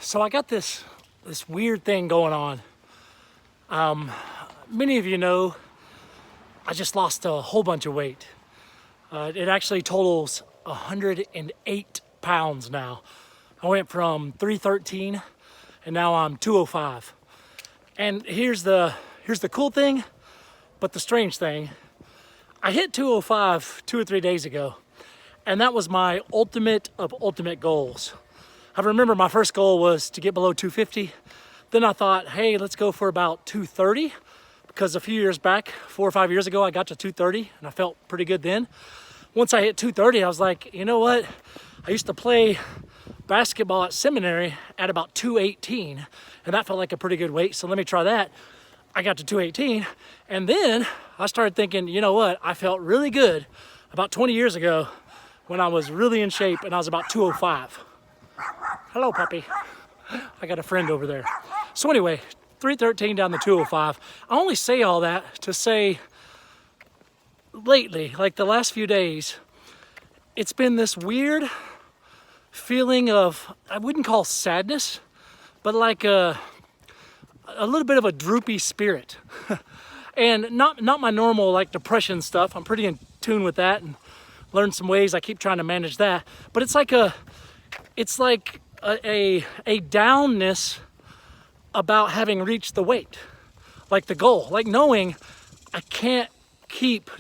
So I got this weird thing going on. Many of you know I just lost a whole bunch of weight. It actually totals 108 pounds now. I went from 313 and now I'm 205. And here's the cool thing, but the strange thing. I hit 205 2 or 3 days ago, and that was my ultimate of ultimate goals. I remember my first goal was to get below 250. Then I thought, hey, let's go for about 230, because a few years back, 4 or 5 years ago, I got to 230 and I felt pretty good then. Once I hit 230, I was like, you know what? I used to play basketball at seminary at about 218, and that felt like a pretty good weight, so let me try that. I got to 218, and then I started thinking, you know what? I felt really good about 20 years ago when I was really in shape and I was about 205. Hello, puppy. I got a friend over there. So anyway, 313 down to 205. I only say all that to say lately, like the last few days, it's been this weird feeling of, I wouldn't call sadness, but like a little bit of a droopy spirit. And not my normal like depression stuff. I'm pretty in tune with that and learned some ways. I keep trying to manage that. But it's like a downness about having reached the weight, like the goal, like knowing I can't keep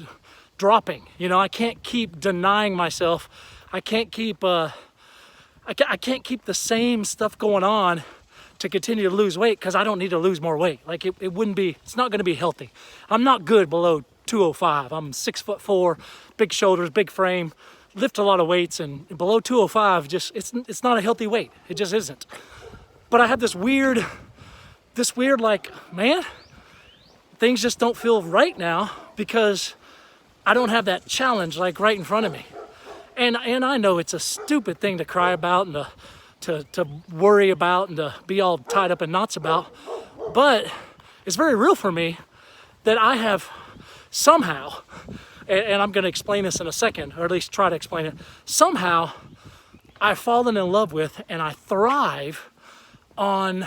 dropping, I can't keep denying myself. I can't keep I can't keep the same stuff going on to continue to lose weight, because I don't need to lose more weight. Like it's not going to be healthy. I'm not good below 205. I'm 6'4", big shoulders, big frame, lift a lot of weights, and below 205, it's not a healthy weight. It just isn't. But I have this weird like, man, things just don't feel right now because I don't have that challenge like right in front of me. And I know it's a stupid thing to cry about and to worry about and to be all tied up in knots about, but it's very real for me that I have somehow, and I'm going to explain this in a second, or at least try to explain it, somehow I've fallen in love with and I thrive on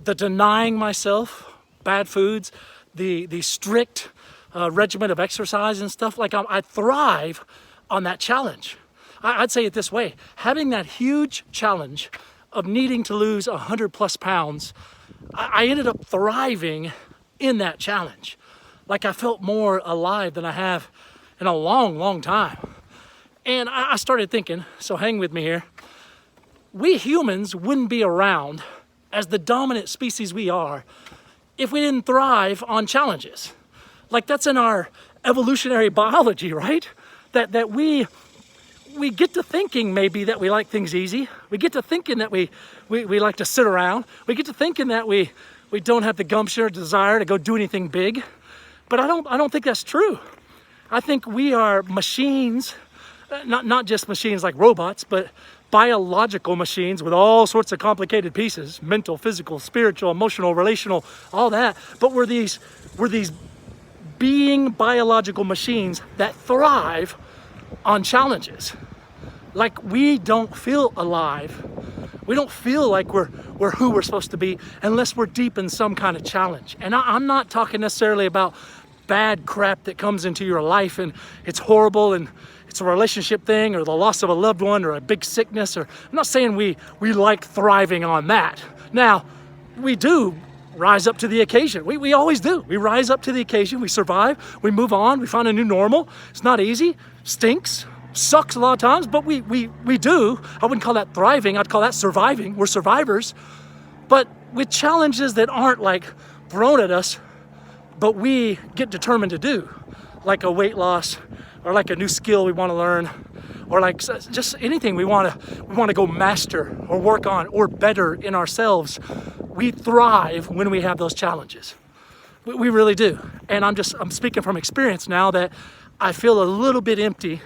the denying myself bad foods, the strict regimen of exercise and stuff. Like I thrive on that challenge. I'd say it this way: having that huge challenge of needing to lose 100 plus pounds, I ended up thriving in that challenge. Like I felt more alive than I have in a long, long time. And I started thinking, so hang with me here, we humans wouldn't be around as the dominant species we are if we didn't thrive on challenges. Like that's in our evolutionary biology, right? That we get to thinking maybe that we like things easy. We get to thinking that we like to sit around. We get to thinking that we don't have the gumption or desire to go do anything big. But I don't think that's true. I think we are machines, not just machines like robots, but biological machines with all sorts of complicated pieces: mental, physical, spiritual, emotional, relational, all that. But we're these being biological machines that thrive on challenges. Like we don't feel alive. We don't feel like we're who we're supposed to be unless we're deep in some kind of challenge. And I'm not talking necessarily about bad crap that comes into your life and it's horrible and it's a relationship thing or the loss of a loved one or a big sickness. Or I'm not saying we like thriving on that. Now, we do rise up to the occasion. We always do. We rise up to the occasion. We survive. We move on. We find a new normal. It's not easy. Stinks. Sucks a lot of times, but we do. I wouldn't call that thriving. I'd call that surviving. We're survivors. But with challenges that aren't like thrown at us, but we get determined to do, like a weight loss or like a new skill we want to learn, or like just anything we want to go master or work on or better in ourselves. We thrive when we have those challenges. We really do. And I'm speaking from experience now that I feel a little bit empty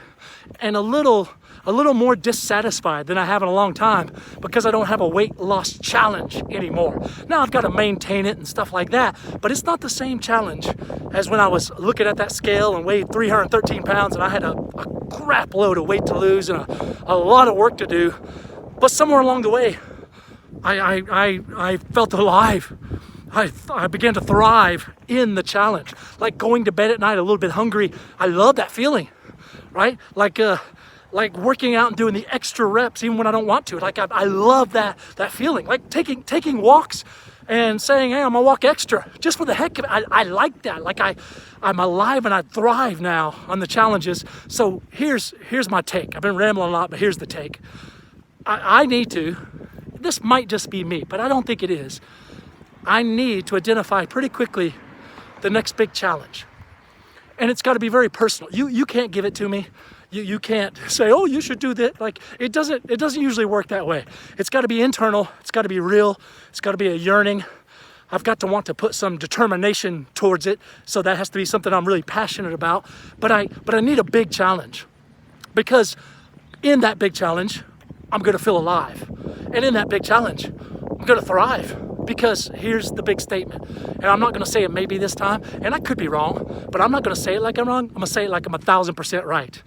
and a little more dissatisfied than I have in a long time because I don't have a weight loss challenge anymore. Now I've got to maintain it and stuff like that, but it's not the same challenge as when I was looking at that scale and weighed 313 pounds and I had a crap load of weight to lose and a lot of work to do. But somewhere along the way, I felt alive. I began to thrive in the challenge. Like going to bed at night a little bit hungry. I love that feeling, right? Like working out and doing the extra reps even when I don't want to. Like I love that feeling. Like taking walks and saying, hey, I'm gonna walk extra just for the heck of it. I like that. Like I'm alive and I thrive now on the challenges. So here's my take. I've been rambling a lot, but here's the take. I need to, this might just be me, but I don't think it is. I need to identify pretty quickly the next big challenge. And it's got to be very personal. You can't give it to me. You can't say, oh, you should do that. Like it doesn't usually work that way. It's got to be internal. It's got to be real. It's got to be a yearning. I've got to want to put some determination towards it. So that has to be something I'm really passionate about. But I need a big challenge, because in that big challenge, I'm going to feel alive. And in that big challenge, I'm going to thrive. Because here's the big statement, and I'm not going to say it maybe this time, and I could be wrong, but I'm not going to say it like I'm wrong. I'm going to say it like I'm 1,000% right.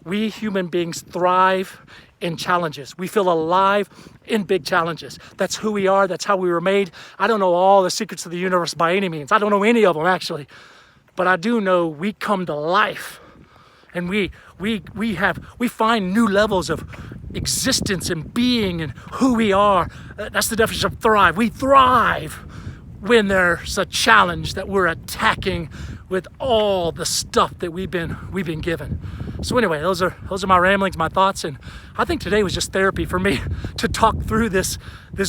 We human beings thrive in challenges. We feel alive in big challenges. That's who we are. That's how we were made. I don't know all the secrets of the universe by any means. I don't know any of them actually, but I do know we come to life, and we find new levels of existence and being and who we are. That's the definition of thrive. We thrive when there's a challenge that we're attacking with all the stuff that we've been given. So anyway, those are my ramblings, my thoughts, and I think today was just therapy for me to talk through this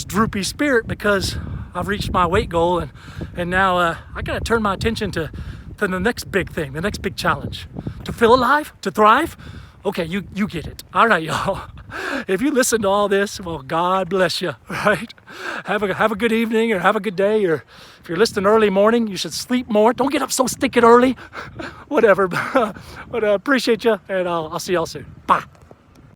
droopy spirit, because I've reached my weight goal, and now I gotta turn my attention to the next big thing, the next big challenge. To feel alive, to thrive. Okay, you get it. All right, y'all. If you listen to all this, well, God bless you, right? Have a good evening, or have a good day, or if you're listening early morning, you should sleep more. Don't get up so stinking early. Whatever. But I appreciate you, and I'll see y'all soon. Bye.